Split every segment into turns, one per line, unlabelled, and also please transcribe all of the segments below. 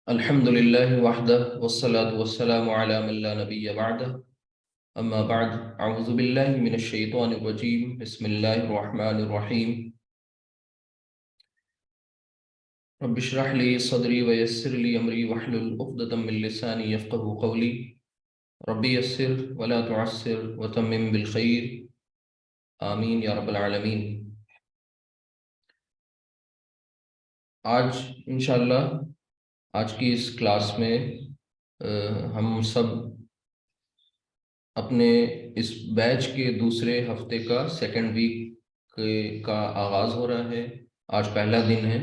الحمد لله وحده والصلاة والسلام على من لا نبي بعده أما بعد أعوذ بالله من الشيطان الرجيم بسم الله الرحمن الرحيم رب اشرح لي صدري ويسر لي أمري واحلل عقدة من لساني يفقهوا قولي رب يسر ولا تعسر وتمم بالخير آمين يا رب العالمين۔ آج انشاءاللہ آج کی اس کلاس میں ہم سب اپنے اس بیچ کے دوسرے ہفتے کا سیکنڈ ویک کا آغاز ہو رہا ہے۔ آج پہلا دن ہے،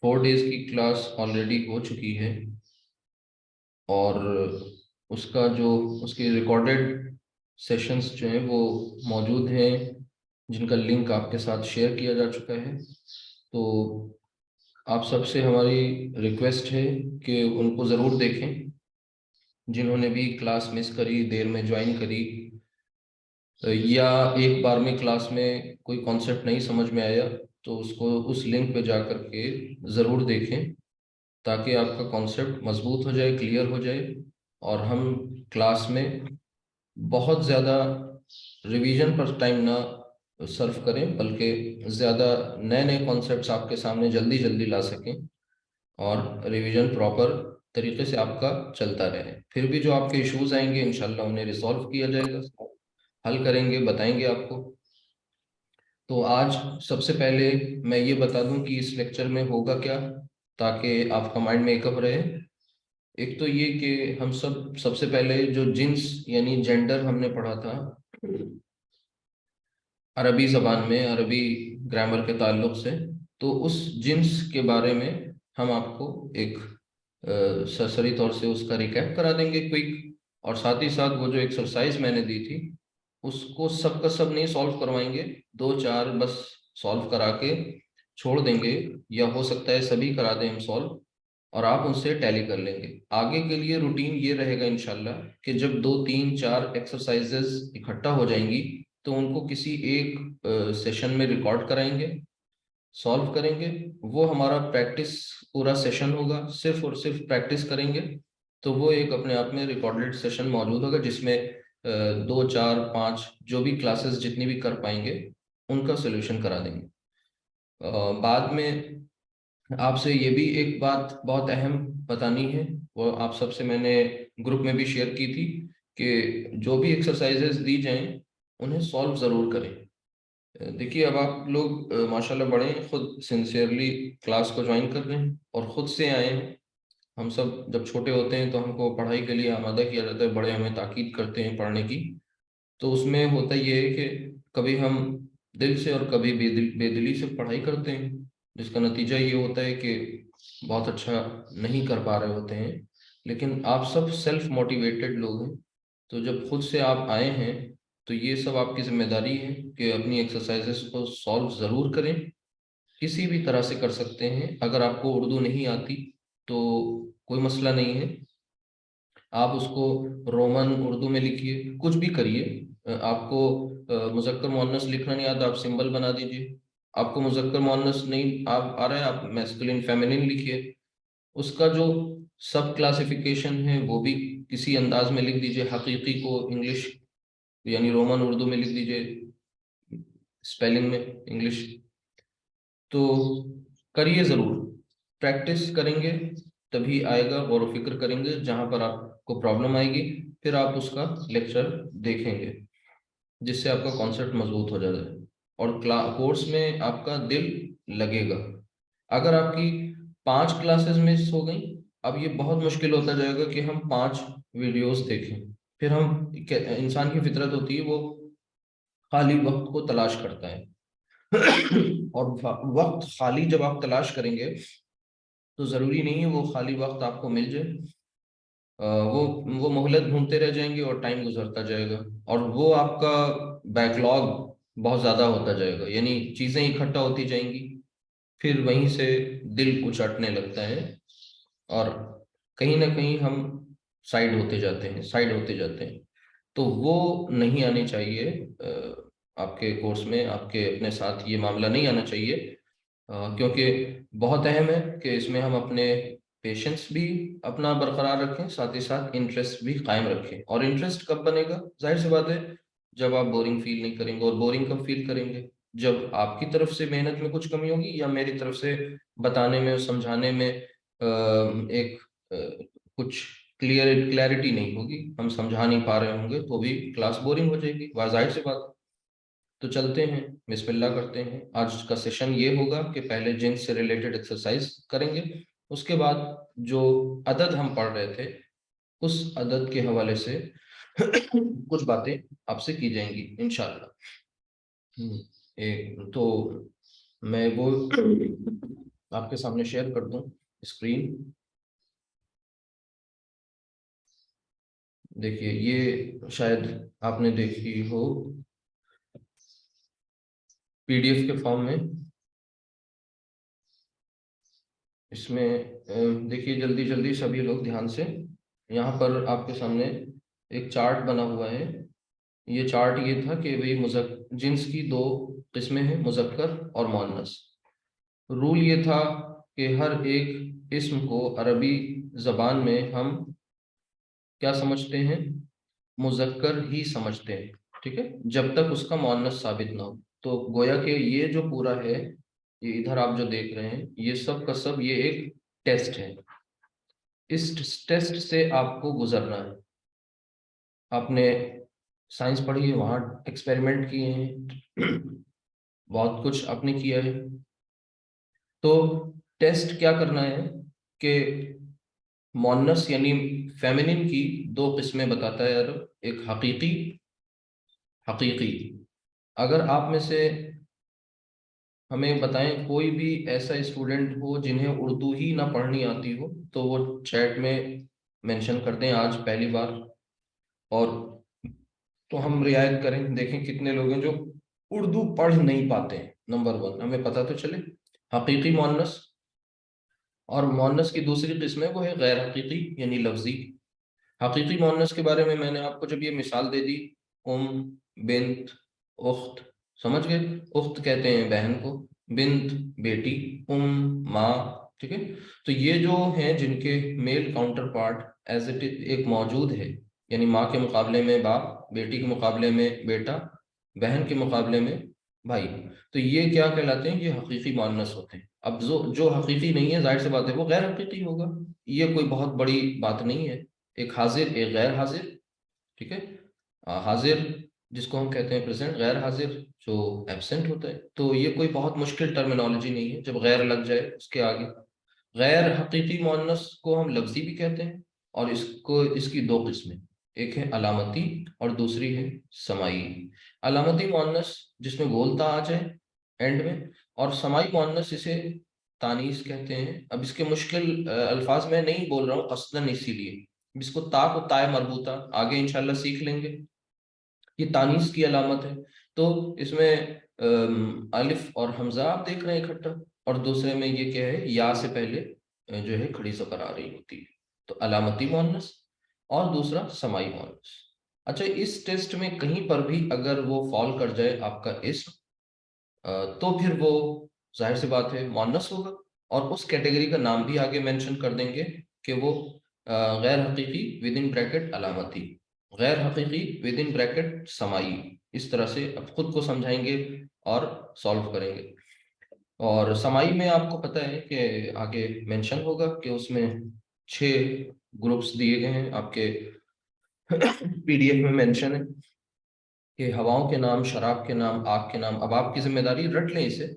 4 ڈیز کی کلاس آلریڈی ہو چکی ہے اور اس کے ریکارڈڈ سیشنز جو ہیں وہ موجود ہیں، جن کا لنک آپ کے ساتھ شیئر کیا جا چکا ہے۔ تو آپ سب سے ہماری ریکویسٹ ہے کہ ان کو ضرور دیکھیں۔ جنہوں نے بھی کلاس مس کری، دیر میں جوائن کری، یا ایک بار میں کلاس میں کوئی کانسیپٹ نہیں سمجھ میں آیا، تو اس لنک پہ جا کر کے ضرور دیکھیں تاکہ آپ کا کانسیپٹ مضبوط ہو جائے، کلیئر ہو جائے، اور ہم کلاس میں بہت زیادہ ریویژن پر ٹائم نہ صرف کریں، بلکہ زیادہ نئے نئے کانسیپٹس آپ کے سامنے جلدی جلدی لا سکیں اور ریویژن پراپر طریقے سے آپ کا چلتا رہے۔ پھر بھی جو آپ کے ایشوز آئیں گے انشاءاللہ انہیں ریزالو کیا جائے گا، حل کریں گے، بتائیں گے آپ کو۔ تو آج سب سے پہلے میں یہ بتا دوں کہ اس لیکچر میں ہوگا کیا، تاکہ آپ کا مائنڈ میک اپ رہے۔ ایک تو یہ کہ ہم سب سے پہلے جو جنس یعنی جینڈر ہم نے پڑھا تھا عربی زبان میں، عربی گرامر کے تعلق سے، تو اس جنس کے بارے میں ہم آپ کو ایک سرسری طور سے اس کا ریکیپ کرا دیں گے کوئک، اور ساتھ ہی ساتھ وہ جو ایکسرسائز میں نے دی تھی اس کو سب کا سب نہیں سالو کروائیں گے، 2-4 بس سالو کرا کے چھوڑ دیں گے، یا ہو سکتا ہے سبھی کرا دیں ہم سالو، اور آپ ان سے ٹیلی کر لیں گے۔ آگے کے لیے روٹین یہ رہے گا انشاءاللہ کہ جب 2-3-4 ایکسرسائزز اکٹھا ہو جائیں گی تو ان کو کسی ایک سیشن میں ریکارڈ کرائیں گے، سالو کریں گے، وہ ہمارا پریکٹس پورا سیشن ہوگا، صرف اور صرف پریکٹس کریں گے، تو وہ ایک اپنے آپ میں ریکارڈڈ سیشن موجود ہوگا جس میں 2-4-5 جو بھی کلاسز جتنی بھی کر پائیں گے ان کا سولوشن کرا دیں گے۔ بعد میں آپ سے یہ بھی ایک بات بہت اہم بتانی ہے، وہ آپ سب سے میں نے گروپ میں بھی شیئر کی تھی کہ جو بھی ایکسرسائزز دی جائیں انہیں سالو ضرور کریں۔ دیکھیے اب آپ لوگ ماشاءاللہ بڑے ہیں، خود سنسیئرلی کلاس کو جوائن کر رہے ہیں اور خود سے آئے ہیں۔ ہم سب جب چھوٹے ہوتے ہیں تو ہم کو پڑھائی کے لیے آمادہ کیا جاتا ہے، بڑے ہمیں تاکید کرتے ہیں پڑھنے کی، تو اس میں ہوتا یہ ہے کہ کبھی ہم دل سے اور کبھی بے دلی سے پڑھائی کرتے ہیں، جس کا نتیجہ یہ ہوتا ہے کہ بہت اچھا نہیں کر پا رہے ہوتے ہیں۔ لیکن آپ سب سیلف موٹیویٹڈ لوگ ہیں، تو جب خود سے آپ آئے ہیں تو یہ سب آپ کی ذمہ داری ہے کہ اپنی ایکسرسائزز کو سالو ضرور کریں، کسی بھی طرح سے کر سکتے ہیں۔ اگر آپ کو اردو نہیں آتی تو کوئی مسئلہ نہیں ہے، آپ اس کو رومن اردو میں لکھیے، کچھ بھی کریے۔ آپ کو مذکر مؤنث لکھنا نہیں آتا، آپ سمبل بنا دیجیے۔ آپ کو مذکر مؤنث نہیں آ رہا ہے، آپ میسکولین فیمینین لکھیے، اس کا جو سب کلاسیفیکیشن ہے وہ بھی کسی انداز میں لکھ دیجیے۔ حقیقی کو انگلش یعنی رومن اردو میں لکھ دیجیے، اسپیلنگ میں انگلش۔ تو کریے ضرور، پریکٹس کریں گے تبھی آئے گا، غور و فکر کریں گے، جہاں پر آپ کو پرابلم آئے گی پھر آپ اس کا لیکچر دیکھیں گے جس سے آپ کا کانسیپٹ مضبوط ہو جائے اور کورس میں آپ کا دل لگے گا۔ اگر آپ کی 5 کلاسز مس ہو گئیں، اب یہ بہت مشکل ہوتا جائے گا کہ ہم 5 ویڈیوز دیکھیں، پھر انسان کی فطرت ہوتی ہے وہ خالی وقت کو تلاش کرتا ہے اور وقت خالی جب آپ تلاش کریں گے تو ضروری نہیں ہے وہ خالی وقت آپ کو مل جائے، وہ مہلت ڈھونڈتے رہ جائیں گے اور ٹائم گزرتا جائے گا، اور وہ آپ کا بیک لاگ بہت زیادہ ہوتا جائے گا، یعنی چیزیں اکٹھا ہوتی جائیں گی، پھر وہیں سے دل اچٹنے لگتا ہے اور کہیں نہ کہیں ہم سائڈ ہوتے جاتے ہیں۔ تو وہ نہیں آنی چاہیے آپ کے کورس میں، آپ کے اپنے ساتھ یہ معاملہ نہیں آنا چاہیے، کیونکہ بہت اہم ہے کہ اس میں ہم اپنے پیشنس بھی اپنا برقرار رکھیں، ساتھ ہی ساتھ انٹرسٹ بھی قائم رکھیں. اور انٹرسٹ کب بنے گا؟ ظاہر سی بات ہے جب آپ بورنگ فیل نہیں کریں گے. اور بورنگ کب فیل کریں گے؟ جب آپ کی طرف سے محنت میں کچھ کمی ہوگی، یا میری طرف سے بتانے میں اور سمجھانے میں ایک کچھ کلیئرٹی نہیں ہوگی، ہم سمجھا نہیں پا رہے ہوں گے، تو بھی کلاس بورنگ ہو جائے گی. ظاہر سی بات. تو چلتے ہیں، بسم اللہ کرتے ہیں. آج کا سیشن یہ ہوگا کہ پہلے جنس سے ریلیٹڈ ایکسرسائز کریں گے، اس کے بعد جو عدد ہم پڑھ رہے تھے اس عدد کے حوالے سے کچھ باتیں آپ سے کی جائیں گی انشاءاللہ. تو میں وہ آپ کے سامنے شیئر کر دوں اسکرین. دیکھیے یہ شاید آپ نے دیکھی ہو PDF کے فارم میں. اس میں دیکھیے جلدی سبھی لوگ دھیان سے. یہاں پر آپ کے سامنے ایک چارٹ بنا ہوا ہے. یہ چارٹ یہ تھا کہ جنس کی 2 قسمیں ہیں، مذکر اور مؤنث. رول یہ تھا کہ ہر ایک اسم کو عربی زبان میں ہم کیا سمجھتے ہیں؟ مذکر ہی سمجھتے ہیں، ٹھیک ہے، جب تک اس کا مؤنث ثابت نہ ہو. تو گویا کہ یہ جو پورا ہے، یہ ادھر آپ جو دیکھ رہے ہیں، یہ سب کا سب یہ ایک ٹیسٹ ہے. اس ٹیسٹ سے آپ کو گزرنا ہے. آپ نے سائنس پڑھی ہے، وہاں ایکسپیریمنٹ کیے ہیں، بہت کچھ آپ نے کیا ہے. تو ٹیسٹ کیا کرنا ہے کہ مؤنث یعنی فیمنن کی 2 قسمیں بتاتا ہے عرب. ایک حقیقی. اگر آپ میں سے ہمیں بتائیں کوئی بھی ایسا اسٹوڈنٹ ہو جنہیں اردو ہی نہ پڑھنی آتی ہو، تو وہ چیٹ میں مینشن کر دیں آج پہلی بار. اور تو ہم رعایت کریں، دیکھیں کتنے لوگ ہیں جو اردو پڑھ نہیں پاتے ہیں. نمبر 1 ہمیں پتہ تو چلے. حقیقی مؤنث. اور مؤنث کی دوسری قسم ہے وہ ہے غیر حقیقی یعنی لفظی. حقیقی مؤنث کے بارے میں نے آپ کو جب یہ مثال دے دی، بنت، اخت، سمجھ گئے؟ اخت کہتے ہیں بہن کو، بنت بیٹی، ماں، ٹھیک ہے. تو یہ جو ہیں جن کے میل کاؤنٹر پارٹ ایز اٹ ایک موجود ہے، یعنی ماں کے مقابلے میں باپ، بیٹی کے مقابلے میں بیٹا، بہن کے مقابلے میں بھائی، تو یہ کیا کہلاتے ہیں؟ یہ حقیقی مؤنث ہوتے ہیں. اب جو حقیقی نہیں ہے، ظاہر سی بات ہے وہ غیر حقیقی ہوگا. یہ کوئی بہت بڑی بات نہیں ہے. ایک حاضر، ایک غیر حاضر، ٹھیک ہے. حاضر جس کو ہم کہتے ہیں پریزنٹ، غیر حاضر جو ایبسنٹ ہوتا ہے. تو یہ کوئی بہت مشکل ٹرمینالوجی نہیں ہے جب غیر لگ جائے اس کے آگے. غیر حقیقی مؤنث کو ہم لفظی بھی کہتے ہیں، اور اس کی 2 قسمیں، ایک ہے علامتی اور دوسری ہے سمائی. علامتی مؤنث جس میں گولتا آ جائے اینڈ میں، اور سمائی مؤنث اسے تانیث کہتے ہیں. اب اس کے مشکل الفاظ میں نہیں بول رہا ہوں قصداً، اسی لیے اس کو تا کو تائے مربوطہ آگے انشاءاللہ سیکھ لیں گے. یہ تانیث کی علامت ہے. تو اس میں الف اور حمزہ آپ دیکھ رہے ہیں اکٹھا، اور دوسرے میں یہ کیا ہے، یا سے پہلے جو ہے کھڑی زبر آ رہی ہوتی ہے. تو علامتی مؤنث اور دوسرا سمائی مؤنث. اچھا، اس ٹیسٹ میں کہیں پر بھی اگر وہ فال کر جائے آپ کا اسم، تو پھر وہ ظاہر سی بات ہے مؤنث ہوگا. اور اس کیٹیگری کا نام بھی آگے مینشن کر دیں گے کہ وہ غیر حقیقی ود ان بریکٹ علامتی، غیر حقیقی ود ان بریکٹ سمائی. اس طرح سے اب خود کو سمجھائیں گے اور سالو کریں گے. اور سمائی میں آپ کو پتہ ہے کہ آگے مینشن ہوگا کہ اس میں 6 گروپس دیے گئے ہیں. آپ کے PDF میں مینشن ہے کہ ہواؤں کے نام، شراب کے نام، آگ کے نام. اب آپ کی ذمہ داری رٹ لیں اسے.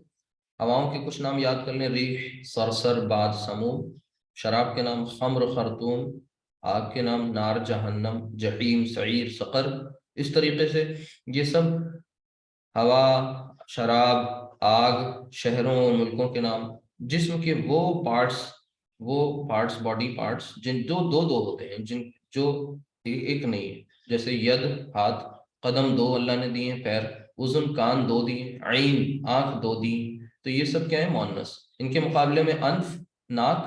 ہواؤں کے کچھ نام یاد کر لیں، ریح، صرصر، باد، سموم. شراب کے نام خمر، خرطوم. آگ کے نام نار، جہنم، جحیم، سعیر، سقر. اس طریقے سے یہ سب ہوا، شراب، آگ، شہروں اور ملکوں کے نام. جسم کے وہ پارٹس باڈی پارٹس جن دو ہوتے ہیں، جن جو ایک نہیں ہے. جیسے ید ہاتھ، قدم 2 اللہ نے دیے ہیں، پیر، اذن کان 2 دیے، عین آنکھ 2 دی. تو یہ سب کیا ہے؟ مؤنث. ان کے مقابلے میں انف، ناک،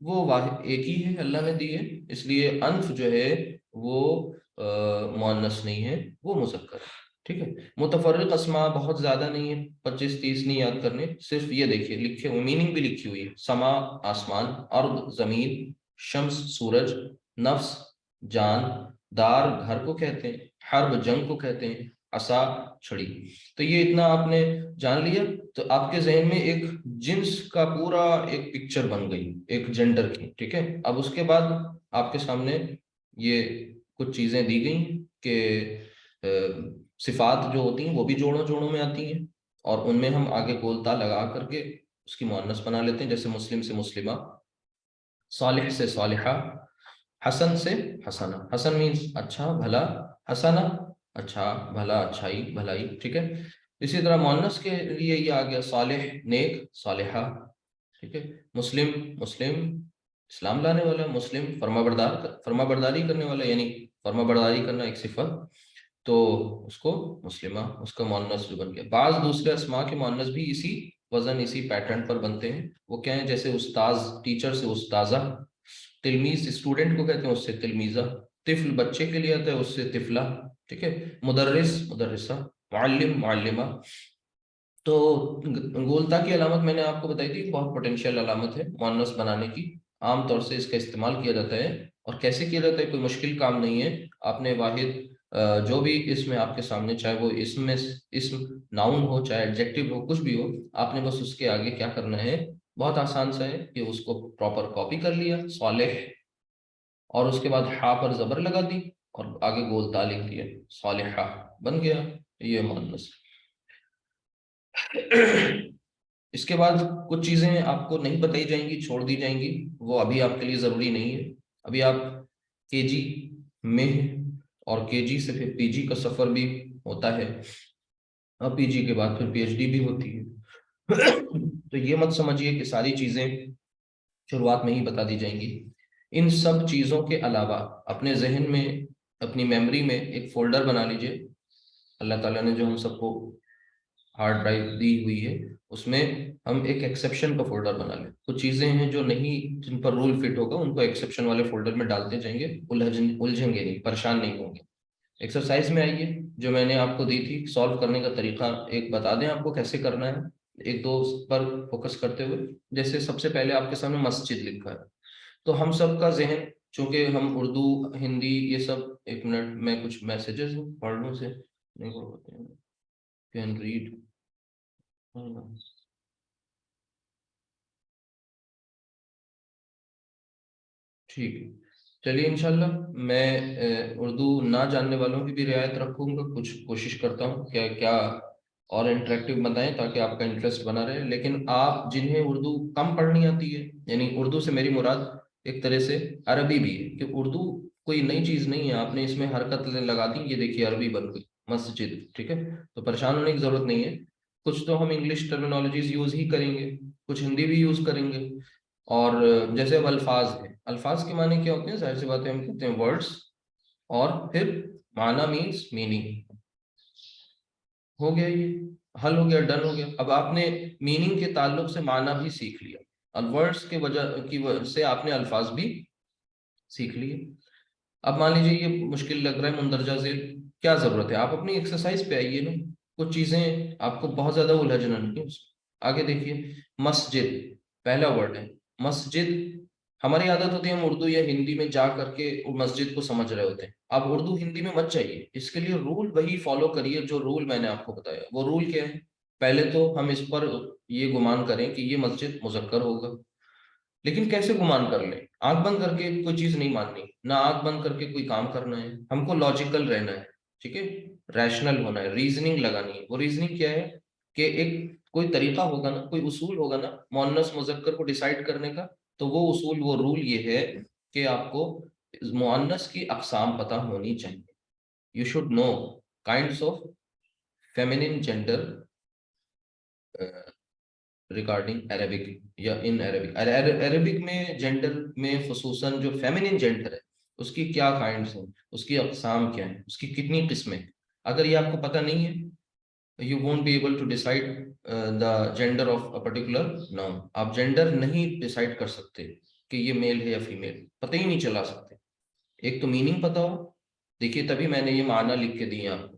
وہ واحد ایک ہی ہے، اللہ نے دی ہے. اس لیے انف جو ہے وہ مؤنث نہیں ہے، وہ مذکر ہے. ٹھیک ہے. متفرق اسما بہت زیادہ نہیں ہے، 25-30 نہیں یاد کرنے، صرف یہ دیکھیے لکھے ہوئے، میننگ بھی لکھی ہوئی ہے. سما آسمان، ارض زمین، شمس سورج، نفس جان، دار گھر کو کہتے ہیں، حرب جنگ کو کہتے ہیں، عصا چھڑی. تو یہ اتنا آپ نے جان لیا تو آپ کے ذہن میں ایک جنس کا پورا ایک پکچر بن گئی، ایک جینڈر کی. ٹھیک ہے. اب اس کے بعد آپ کے سامنے یہ کچھ چیزیں دی گئی کہ صفات جو ہوتی ہیں وہ بھی جوڑوں جوڑوں میں آتی ہیں، اور ان میں ہم آگے گولتا لگا کر کے اس کی مؤنث بنا لیتے ہیں. جیسے مسلم سے مسلمہ، صالح سے صالحہ، حسن سے حسنہ. حسن مینس اچھا بھلا، حسنہ اچھا بھلا اچھائی بھلائی. ٹھیک ہے. اسی طرح مؤنث کے لیے یہ آ گیا صالح نیک صالحہ. ٹھیک ہے. مسلم مسلم اسلام لانے والا، مسلم فرما برداری کرنے والا، یعنی فرما برداری کرنا ایک صفت، تو اس کو مسلمہ، اس کا مؤنث جو بن گیا. بعض دوسرے اسماء کے مؤنث بھی اسی وزن اسی پیٹرن پر بنتے ہیں. وہ کیا ہیں؟ جیسے استاذ ٹیچر سے استاذہ، تلمیذ اسٹوڈنٹ کو کہتے ہیں، اس سے تلمیذہ، طفل بچے کے لیے آتا ہے، اس سے طفلہ. ٹھیک ہے. مدرس مدرسہ، معلم معلمہ. تو گولتا کی علامت میں نے آپ کو بتائی تھی، بہت پوٹینشیل علامت ہے مؤنث بنانے کی. عام طور سے اس کا استعمال کیا جاتا ہے، اور کیسے کیا جاتا ہے کوئی مشکل کام نہیں ہے. آپ نے واحد جو بھی اسم ہے آپ کے سامنے، چاہے وہ اسم ناؤن ہو چاہے ایڈجیکٹو ہو، کچھ بھی ہو، آپ نے بس اس کے آگے کیا کرنا ہے، بہت آسان سا ہے کہ اس کو پراپر کاپی کر لیا صالح، اور اس کے بعد ہا پر زبر لگا دی اور آگے گولتا لکھ دیا، صالحہ بن گیا یہ مؤنث. اس کے بعد کچھ چیزیں آپ کو نہیں بتائی جائیں گی، چھوڑ دی جائیں گی، وہ ابھی آپ کے لیے ضروری نہیں ہے. ابھی آپ کے جی میں، اور کے جی سے پھر پی جی کا سفر بھی ہوتا ہے، اور پی جی کے بعد پھر پی ایچ ڈی بھی ہوتی ہے. تو یہ مت سمجھیے کہ ساری چیزیں شروعات میں ہی بتا دی جائیں گی. ان سب چیزوں کے علاوہ اپنے ذہن میں، اپنی میموری میں ایک فولڈر بنا لیجئے. اللہ تعالیٰ نے جو ہم سب کو ہارڈ ڈرائیو دی ہوئی ہے، اس میں ہم ایک ایکسیپشن کا فولڈر بنا لیں. کچھ چیزیں ہیں جو نہیں، جن پر رول فٹ ہوگا، ان کو ایکسیپشن والے فولڈر میں ڈالتے جائیں گے، الجھیں گے نہیں، پریشان نہیں ہوں گے. ایکسرسائز میں آئیے، جو میں نے آپ کو دی تھی سالو کرنے کا طریقہ ایک بتا دیں آپ کو کیسے کرنا ہے، ایک دو پر فوکس کرتے ہوئے. جیسے سب سے پہلے آپ کے سامنے مسجد لکھا ہے، تو ہم سب کا ذہن، چونکہ ہم اردو ہندی یہ سب، ایک منٹ میں کچھ میسیجز پڑھ لوں سے نہیں پڑھ پاتے ہیں. Can read. ٹھیک ہے. چلیے انشاءاللہ میں اردو نہ جاننے والوں کی بھی رعایت رکھوں گا، کچھ کوشش کرتا ہوں کیا کیا اور انٹریکٹیو بتائیں تاکہ آپ کا انٹرسٹ بنا رہے. لیکن آپ جنہیں اردو کم پڑھنی آتی ہے، یعنی اردو سے میری مراد ایک طرح سے عربی بھی ہے، کہ اردو کوئی نئی چیز نہیں ہے، آپ نے اس میں حرکت لگا دی، یہ دیکھیے عربی بن گئی مسجد. ٹھیک ہے. تو پریشان ہونے کی ضرورت نہیں ہے. کچھ تو ہم انگلش ٹرمینالوجیز یوز ہی کریں گے، کچھ ہندی بھی یوز کریں گے. اور جیسے اب الفاظ ہیں، الفاظ کے معنی کیا ہوتے ہیں؟ ظاہر سی بات ہے، ہم کہتے ہیں ورڈس، اور پھر معنی مینس میننگ. ہو گیا، یہ حل ہو گیا، ڈن ہو گیا. اب آپ نے میننگ کے تعلق سے معنی بھی سیکھ لیا، اور ورڈس کے وجہ سے آپ نے الفاظ بھی سیکھ لیے. اب مان لیجیے یہ مشکل لگ رہا ہے مندرجہ ذیل، کیا ضرورت ہے؟ آپ اپنی ایکسرسائز پہ آئیے نا. کچھ چیزیں آپ کو بہت زیادہ الجھنا نہیں. آگے دیکھیے، مسجد پہلا ورڈ ہے. مسجد، ہماری عادت ہوتی ہے ہم اردو یا ہندی میں جا کر کے مسجد کو سمجھ رہے ہوتے ہیں. آپ اردو ہندی میں مت چاہیے، اس کے لیے رول وہی فالو کریے جو رول میں نے آپ کو بتایا. وہ رول کیا ہے؟ پہلے تو ہم اس پر یہ گمان کریں کہ یہ مسجد مذکر ہوگا. لیکن کیسے گمان کر لیں؟ آنکھ بند کر کے کوئی چیز نہیں ماننی، نہ آنکھ بند کر کے کوئی کام کرنا ہے. ہم کو لاجیکل رہنا ہے. ٹھیک ہے. ریشنل ہونا ہے، ریزننگ لگانی ہے. وہ ریزننگ کیا ہے کہ ایک کوئی طریقہ ہوگا نا، کوئی اصول ہوگا نا مؤنث مذکر کو ڈیسائیڈ کرنے کا. تو وہ اصول، وہ رول یہ ہے کہ آپ کو مؤنث کی اقسام پتہ ہونی چاہیے. You should know kinds of feminine gender regarding Arabic یا ان عربک. عربک میں جینڈر میں خصوصاً جو فیمینن جینڈر ہے، اس کی کیا کائنڈس ہیں، اس کی اقسام کیا ہیں، اس کی کتنی قسمیں. اگر یہ آپ کو پتہ نہیں ہے، you won't be able to decide the gender of a particular noun. آپ جینڈر نہیں ڈیسائیڈ کر سکتے کہ یہ میل ہے یا فیمیل، پتہ ہی نہیں چلا سکتے. ایک تو میننگ پتہ ہو، دیکھیے تبھی میں نے یہ معنی لکھ کے دیے آپ کو.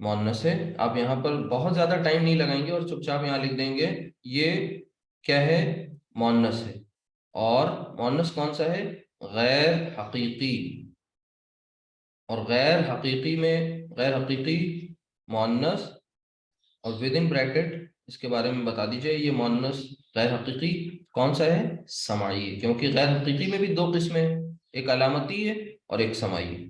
مؤنث ہے. آپ یہاں پر بہت زیادہ ٹائم نہیں لگائیں گے اور چپ چاپ یہاں لکھ دیں گے یہ کیا ہے, مؤنث ہے. اور مؤنث کون سا ہے؟ غیر حقیقی. اور غیر حقیقی میں, غیر حقیقی مؤنث, اور ود ان بریکٹ اس کے بارے میں بتا دیجئے یہ مؤنث غیر حقیقی کون سا ہے؟ سماعی ہے. کیونکہ غیر حقیقی میں بھی دو قسمیں ہیں, ایک علامتی ہے اور ایک سماعی ہے.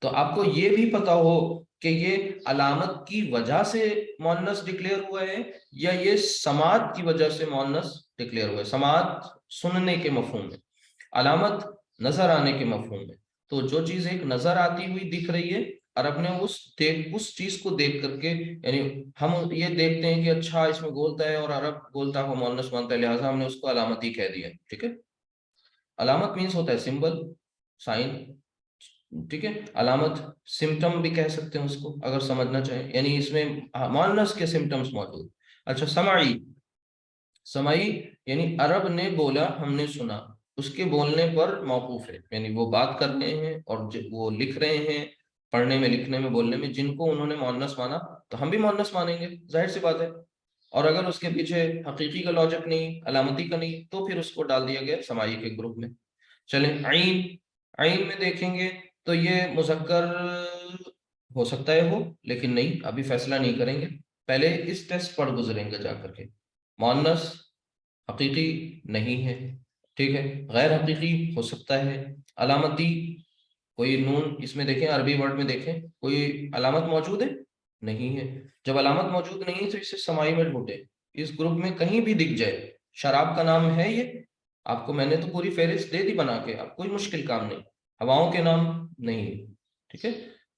تو آپ کو یہ بھی پتا ہو کہ یہ علامت کی وجہ سے مؤنث ڈکلیئر ہوا ہے یا یہ سماعت کی وجہ سے مؤنث ڈکلیئر ہوا ہے. سماعت سننے کے مفہوم میں, علامت نظر آنے کے مفہوم میں. تو جو چیز ایک نظر آتی ہوئی دکھ رہی ہے, عرب نے اس چیز کو دیکھ کر کے, یعنی ہم یہ دیکھتے ہیں کہ اچھا اس میں گولتا ہے اور عرب گولتا کو مؤنث مانتا ہے, لہٰذا ہم نے اس کو علامتی کہہ دیا. ٹھیک ہے, علامت مینس ہوتا ہے سمبل, سائن. ٹھیک ہے, علامت سمٹم بھی کہہ سکتے ہیں اس کو اگر سمجھنا چاہیں, یعنی اس میں مؤنث کے سمٹمز موجود. اچھا, سماعی. سماعی یعنی عرب نے بولا ہم نے سنا, اس کے بولنے پر موقوف ہے, یعنی وہ بات کر رہے ہیں اور وہ لکھ رہے ہیں, پڑھنے میں, لکھنے میں, بولنے میں, جن کو انہوں نے مؤنث مانا تو ہم بھی مؤنث مانیں گے, ظاہر سی بات ہے. اور اگر اس کے پیچھے حقیقی کا لاجک نہیں, علامتی کا نہیں, تو پھر اس کو ڈال دیا گیا سماعی کے گروپ میں. چلیں عین. عین میں دیکھیں گے تو یہ مذکر ہو سکتا ہے ہو, لیکن نہیں, ابھی فیصلہ نہیں کریں گے, پہلے اس ٹیسٹ پر گزریں گے جا کر کے. مؤنث حقیقی نہیں ہے, ٹھیک ہے, غیر حقیقی ہو سکتا ہے, علامتی کوئی نون اس میں دیکھیں, عربی ورڈ میں دیکھیں کوئی علامت موجود ہے؟ نہیں ہے. جب علامت موجود نہیں ہے تو اسے سماعی میں ڈھونڈے, اس گروپ میں کہیں بھی دکھ جائے. شراب کا نام ہے یہ, آپ کو میں نے تو پوری فہرست دے دی بنا کے, اب کوئی مشکل کام نہیں. ہواؤں کے نام نہیں ہے, ٹھیک ہے,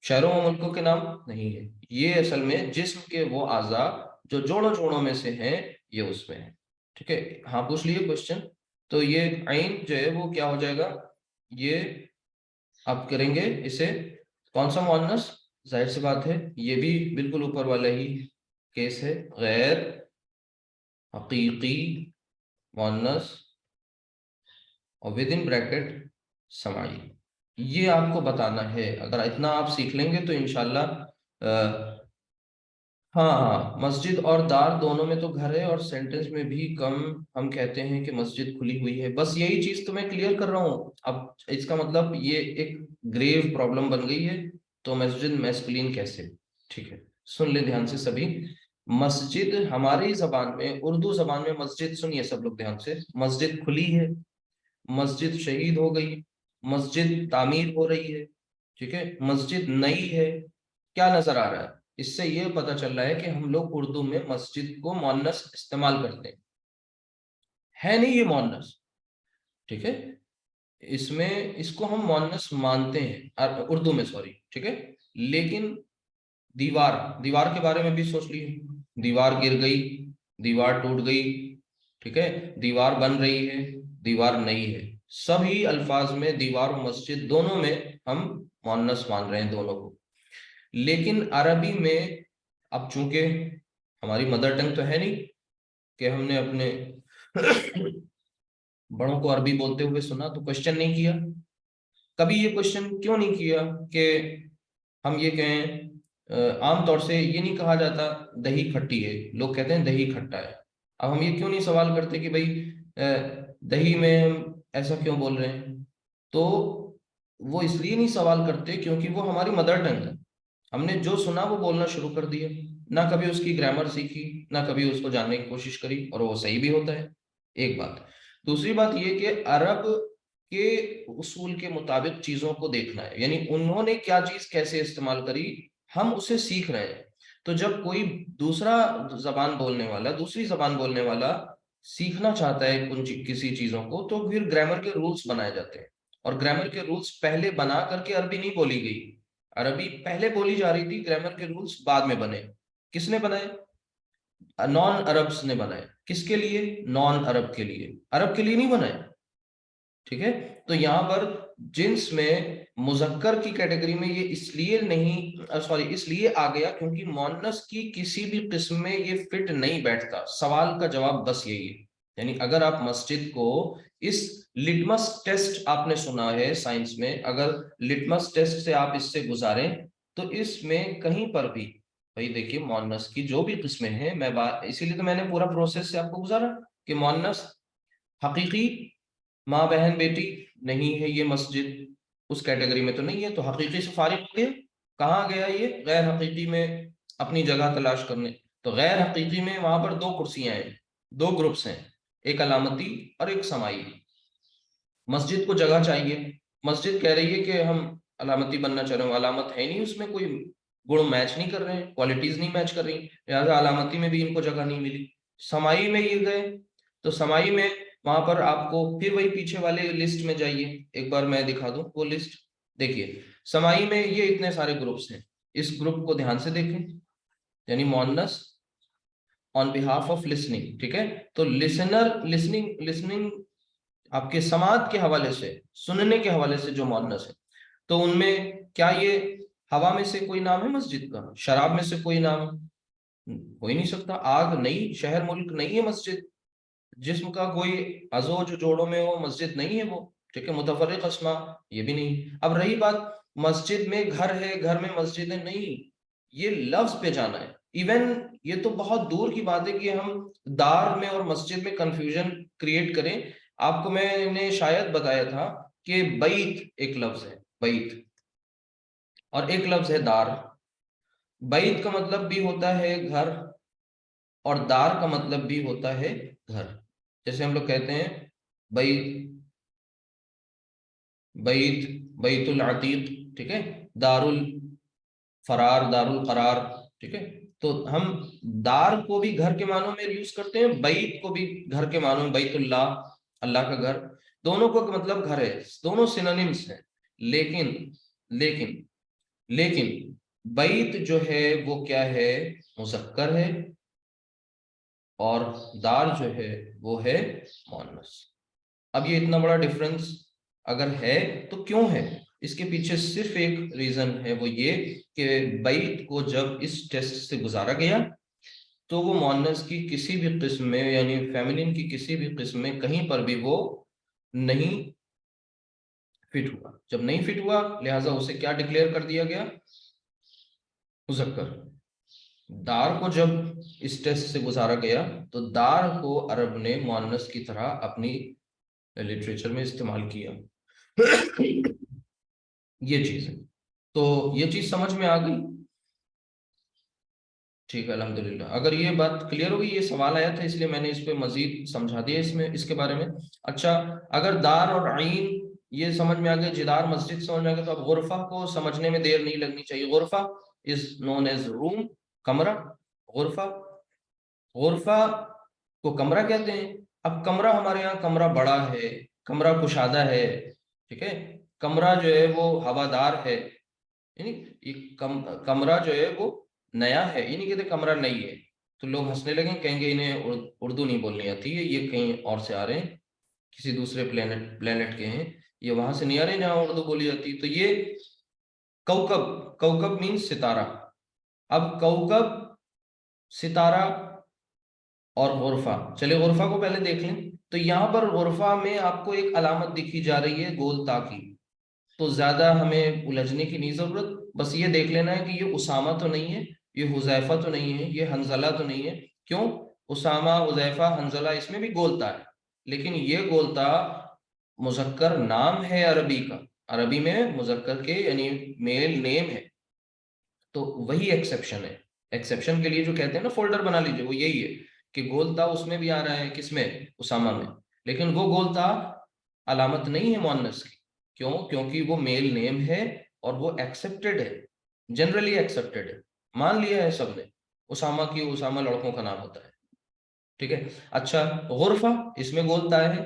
شہروں و ملکوں کے نام نہیں ہے. یہ اصل میں جسم کے وہ اعضاء جو جوڑوں جوڑوں میں سے ہیں, یہ اس میں ہے. ٹھیک ہے, ہاں پوچھ لیے کوشچن. تو یہ عین جو ہے وہ کیا ہو جائے گا, یہ آپ کریں گے اسے کون سا مؤنث, ظاہر سی بات ہے یہ بھی بالکل اوپر والا ہی کیس ہے, غیر حقیقی مؤنث اور ود ان بریکٹ سماعی. یہ آپ کو بتانا ہے. اگر اتنا آپ سیکھ لیں گے تو انشاءاللہ ہاں ہاں, مسجد اور دار دونوں میں تو گھر ہے, اور سینٹنس میں بھی کم ہم کہتے ہیں کہ مسجد کھلی ہوئی ہے. بس یہی چیز تو میں کلیئر کر رہا ہوں. اب اس کا مطلب یہ ایک گریو پرابلم بن گئی ہے, تو مسجد میسکولین کیسے؟ ٹھیک ہے, سن لیں دھیان سے سبھی. مسجد ہماری زبان میں, اردو زبان میں مسجد, سنیے سب لوگ دھیان سے, مسجد کھلی ہے, مسجد شہید ہو گئی, مسجد تعمیر ہو رہی ہے, ٹھیک ہے, مسجد نئی ہے. کیا نظر آ رہا ہے؟ اس سے یہ پتہ چل رہا ہے کہ ہم لوگ اردو میں مسجد کو مؤنث استعمال کرتے ہیں. ہے نہیں یہ مؤنث, ٹھیک ہے, اس میں اس کو ہم مؤنث مانتے ہیں اردو میں, سوری, ٹھیک ہے. لیکن دیوار, دیوار کے بارے میں بھی سوچ لیے, دیوار گر گئی, دیوار ٹوٹ گئی, ٹھیک ہے, دیوار بن رہی ہے, دیوار نئی ہے. سبھی الفاظ میں دیوار و مسجد دونوں میں ہم مؤنث مان رہے ہیں دونوں کو. لیکن عربی میں اب چونکہ ہماری مدر ٹنگ تو ہے نہیں کہ ہم نے اپنے بڑوں کو عربی بولتے ہوئے سنا تو کوشچن نہیں کیا. کبھی یہ کوشچن کیوں نہیں کیا کہ ہم یہ کہیں, عام طور سے یہ نہیں کہا جاتا دہی کھٹی ہے, لوگ کہتے ہیں دہی کھٹا ہے. اب ہم یہ کیوں نہیں سوال کرتے کہ بھائی دہی میں ہم ایسا کیوں بول رہے ہیں؟ تو وہ اس لیے نہیں سوال کرتے کیونکہ وہ ہماری مدر ٹنگ ہے. ہم نے جو سنا وہ بولنا شروع کر دیا, نہ کبھی اس کی گرامر سیکھی, نہ کبھی اس کو جاننے کی کوشش کری, اور وہ صحیح بھی ہوتا ہے. ایک بات. دوسری بات یہ کہ عرب کے اصول کے مطابق چیزوں کو دیکھنا ہے, یعنی انہوں نے کیا چیز کیسے استعمال کری, ہم اسے سیکھ رہے ہیں. تو جب کوئی دوسرا زبان بولنے والا, دوسری زبان بولنے والا سیکھنا چاہتا ہے کسی چیزوں کو, تو پھر گرامر کے رولز بنائے جاتے ہیں. اور گرامر کے رولز پہلے بنا کر کے عربی نہیں بولی گئی, عربی پہلے بولی جا رہی تھی, گرامر کے رولز بعد میں بنے. کس نے بنائے؟ نان عربس نے بنائے. کس کے لیے؟ نان عرب کے لیے, عرب کے لیے نہیں بنائے. ٹھیک ہے, تو یہاں پر جنس میں مذکر کی کیٹیگری میں یہ اس لیے نہیں, سوری, اس لیے آ گیا کیونکہ مؤنث کی کسی بھی قسم میں یہ فٹ نہیں بیٹھتا. سوال کا جواب بس یہی ہے. یعنی اگر آپ مسجد کو اس لٹمس ٹیسٹ, آپ نے سنا ہے سائنس میں, اگر لٹمس ٹیسٹ سے آپ اس سے گزاریں تو اس میں کہیں پر بھی بھائی دیکھیے مؤنث کی جو بھی قسمیں ہیں، میں اسی لیے تو میں نے پورا پروسیس سے آپ کو گزارا کہ مؤنث حقیقی ماں بہن بیٹی نہیں ہے یہ مسجد، اس کیٹیگری میں تو نہیں ہے، تو حقیقی سے فارغ ہو گیا. کہاں گیا یہ غیر حقیقی میں اپنی جگہ تلاش کرنے؟ تو غیر حقیقی میں وہاں پر دو کرسیاں ہیں، دو گروپس ہیں، ایک علامتی اور ایک سمائی. مسجد کو جگہ چاہیے، مسجد کہہ رہی ہے کہ ہم علامتی بننا چاہ رہے ہیں، علامت ہے نہیں، اس میں کوئی گڑ میچ نہیں کر رہے ہیں، کوالٹیز نہیں میچ کر رہی، لہٰذا علامتی میں بھی ان کو جگہ نہیں ملی. سمائی میں یہ گئے تو سمائی میں وہاں پر آپ کو پھر وہی پیچھے والے لسٹ میں جائیے، ایک بار میں دکھا دوں وہ لسٹ. دیکھیے سمائی میں یہ اتنے سارے گروپس ہیں، اس گروپ کو دھیان سے دیکھیں، یعنی مؤنث آن بہاف آف لسننگ. ٹھیک ہے، تو لسننگ آپ کے سماعت کے حوالے سے، سننے کے حوالے سے جو مؤنث ہے، تو ان میں کیا یہ ہوا میں سے کوئی نام ہے مسجد کا؟ شراب میں سے کوئی نام ہو ہی نہیں سکتا. آگ نہیں، شہر ملک نہیں ہے مسجد، جسم کا کوئی عضو جو جوڑوں میں ہو مسجد نہیں ہے وہ. ٹھیک ہے، متفرق اسما یہ بھی نہیں. اب رہی بات مسجد میں گھر ہے، گھر میں مسجد ہے، نہیں، یہ لفظ پہ جانا ہے. ایون یہ تو بہت دور کی بات ہے کہ ہم دار میں اور مسجد میں کنفیوژن کریٹ کریں. آپ کو میں نے شاید بتایا تھا کہ بیت ایک لفظ ہے، بیت، اور ایک لفظ ہے دار. بیت کا مطلب بھی ہوتا ہے گھر، اور دار کا مطلب بھی ہوتا ہے گھر. جیسے ہم لوگ کہتے ہیں بیت، بیت، بیت العتیق، ٹھیک ہے، دار الفرار، دار القرار. ٹھیک ہے، تو ہم دار کو بھی گھر کے معنوں میں یوز کرتے ہیں، بیت کو بھی گھر کے معنوں میں، بیت اللہ، اللہ کا گھر، دونوں کو مطلب گھر ہے، دونوں سینونیمز ہیں. لیکن لیکن لیکن بیت جو ہے وہ کیا ہے؟ مذکر ہے، اور دار جو ہے وہ ہے مؤنث. اب یہ اتنا بڑا ڈفرنس اگر ہے تو کیوں ہے؟ اس کے پیچھے صرف ایک ریزن ہے، وہ یہ کہ بیت کو جب اس ٹیسٹ سے گزارا گیا تو وہ مؤنث کی کسی بھی قسم میں، یعنی فیمنن کی کسی بھی قسم میں کہیں پر بھی وہ نہیں فٹ ہوا. جب نہیں فٹ ہوا لہٰذا اسے کیا ڈکلیئر کر دیا گیا؟ مذکر. دار کو جب اس ٹیسٹ سے گزارا گیا تو دار کو عرب نے مؤنث کی طرح اپنی لٹریچر میں استعمال کیا. یہ چیز ہے، تو یہ چیز سمجھ میں آ گئی؟ ٹھیک ہے الحمدللہ. اگر یہ بات کلیئر ہوگی، یہ سوال آیا تھا اس لیے میں نے اس پہ مزید سمجھا دیا اس کے بارے میں. اچھا، اگر دار اور عین یہ سمجھ میں آ گیا، جدار مسجد سمجھ میں آ گیا، تو اب غرفہ کو سمجھنے میں دیر نہیں لگنی چاہیے. غرفہ از نون ایز روم، کمرہ. غرفہ کو کمرہ کہتے ہیں. اب کمرہ ہمارے یہاں کمرہ بڑا ہے، کمرہ کشادہ ہے، ٹھیک ہے، کمرہ جو ہے وہ ہوادار ہے، یعنی کمرہ جو ہے وہ نیا ہے، یہ نہیں کہتے کمرہ نہیں ہے. تو لوگ ہنسنے لگیں، کہیں گے انہیں اردو نہیں بولنی آتی ہے، یہ کہیں اور سے آ رہے ہیں، کسی دوسرے پلینٹ کے ہیں، یہ وہاں سے نہیں آ رہے ہیں جہاں اردو بولی جاتی ہے. تو یہ کوکب، کوکب مینس ستارہ. اب کوکب، ستارہ اور غرفہ، چلے غرفہ کو پہلے دیکھ لیں. تو یہاں پر غرفہ میں آپ کو ایک علامت دکھی جا رہی ہے گول تا کی، تو زیادہ ہمیں الجھنے کی نہیں ضرورت، بس یہ دیکھ لینا ہے کہ یہ اسامہ تو نہیں ہے، یہ حذیفہ تو نہیں ہے، یہ حنزلہ تو نہیں ہے. کیوں؟ اسامہ، حذیفہ، حنزلہ اس میں بھی گولتا ہے، لیکن یہ گولتا مذکر نام ہے عربی کا، عربی میں مذکر کے یعنی میل نیم ہے. تو وہی ایکسیپشن ہے. ایکسیپشن کے لیے جو کہتے ہیں نا فولڈر بنا لیجیے، وہ یہی ہے کہ گولتا اس میں بھی آ رہا ہے، کس میں؟ اسامہ میں، لیکن وہ گولتا علامت نہیں ہے مؤنث کی. کیوں؟ کیونکہ وہ میل نیم ہے اور وہ ایکسیپٹڈ ہے، جنرلی ایکسیپٹڈ ہے، مان لیا ہے سب نے اسامہ کی، اسامہ لڑکوں کا نام ہوتا ہے. ٹھیک ہے. اچھا، غرفہ اس میں گولتا ہے،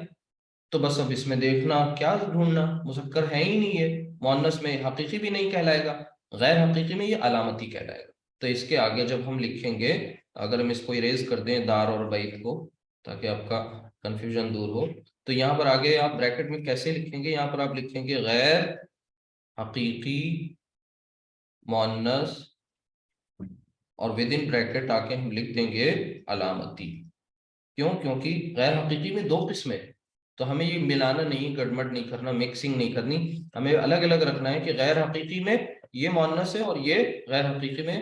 تو بس اب اس میں دیکھنا کیا ڈھونڈنا، مذکر ہے ہی نہیں، ہے مؤنث میں حقیقی بھی نہیں کہلائے گا، غیر حقیقی میں یہ علامتی کہلائے گا. تو اس کے آگے جب ہم لکھیں گے، اگر ہم اس کو اریز کر دیں دار اور بیت کو تاکہ آپ کا کنفیوژن دور ہو، تو یہاں پر آگے آپ بریکٹ میں کیسے لکھیں گے؟ یہاں پر آپ لکھیں گے غیر حقیقی مؤنث، اور ود ان بریکٹ آ کے ہم لکھ دیں گے علامتی. کیوں؟ کیونکہ غیر حقیقی میں دو قسمیں، تو ہمیں یہ ملانا نہیں، گڑمڑ نہیں کرنا، مکسنگ نہیں کرنی، ہمیں الگ الگ رکھنا ہے کہ غیر حقیقی میں یہ مؤنث ہے اور یہ غیر حقیقی میں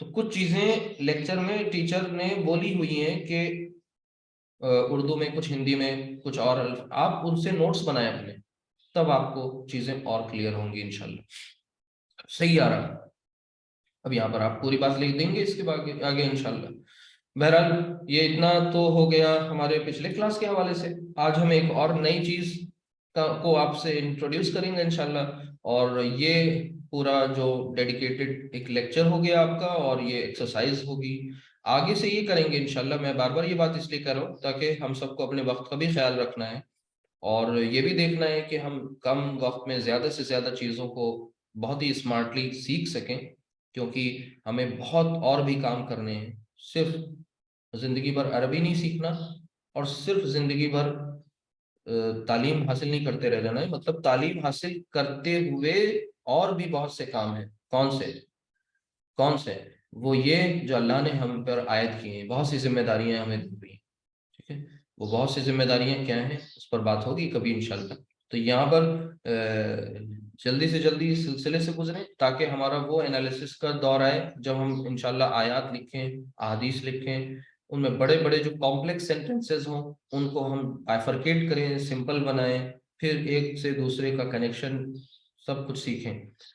تو کچھ چیزیں لیکچر میں ٹیچر نے بولی ہوئی ہیں کہ اردو میں کچھ، ہندی میں کچھ اور، آپ ان سے نوٹس بنائیں اپنے، تب آپ کو چیزیں اور کلیئر ہوں گی انشاءاللہ۔ صحیح آ رہا؟ اب یہاں پر آپ پوری بات لکھ دیں گے اس کے آگے انشاءاللہ۔ بہرحال یہ اتنا تو ہو گیا ہمارے پچھلے کلاس کے حوالے سے۔ آج ہم ایک اور نئی چیز کو آپ سے انٹروڈیوس کریں گے انشاءاللہ، اور یہ پورا جو ڈیڈیکیٹڈ ایک لیکچر ہو گیا آپ کا، اور یہ ایکسرسائز ہوگی۔ آگے سے یہ کریں گے انشاءاللہ، میں بار بار یہ بات اس لیے کر رہا ہوں تاکہ ہم سب کو اپنے وقت کا بھی خیال رکھنا ہے، اور یہ بھی دیکھنا ہے کہ ہم کم وقت میں زیادہ سے زیادہ چیزوں کو بہت ہی اسمارٹلی سیکھ سکیں، کیونکہ ہمیں بہت اور بھی کام کرنے ہیں۔ صرف زندگی بھر عربی نہیں سیکھنا، اور صرف زندگی بھر تعلیم حاصل نہیں کرتے رہ جانا ہے، مطلب تعلیم حاصل کرتے ہوئے اور بھی بہت سے کام ہیں۔ کون سے؟ وہ یہ جو اللہ نے ہم پر عائد کیے ہیں، بہت سی ذمہ داریاں ہمیں دی ہوئی ہیں، ٹھیک ہے؟ وہ بہت سی ذمہ داریاں کیا ہیں اس پر بات ہوگی کبھی انشاءاللہ۔ تو یہاں پر جلدی سے جلدی اس سلسلے سے گزریں تاکہ ہمارا وہ انالیسس کا دور آئے جب ہم انشاءاللہ آیات لکھیں، احادیث لکھیں، ان میں بڑے بڑے جو کمپلیکس سینٹنسز ہوں ان کو ہم بائفرکیٹ کریں، سمپل بنائیں، پھر ایک سے دوسرے کا کنیکشن سب کچھ سیکھیں۔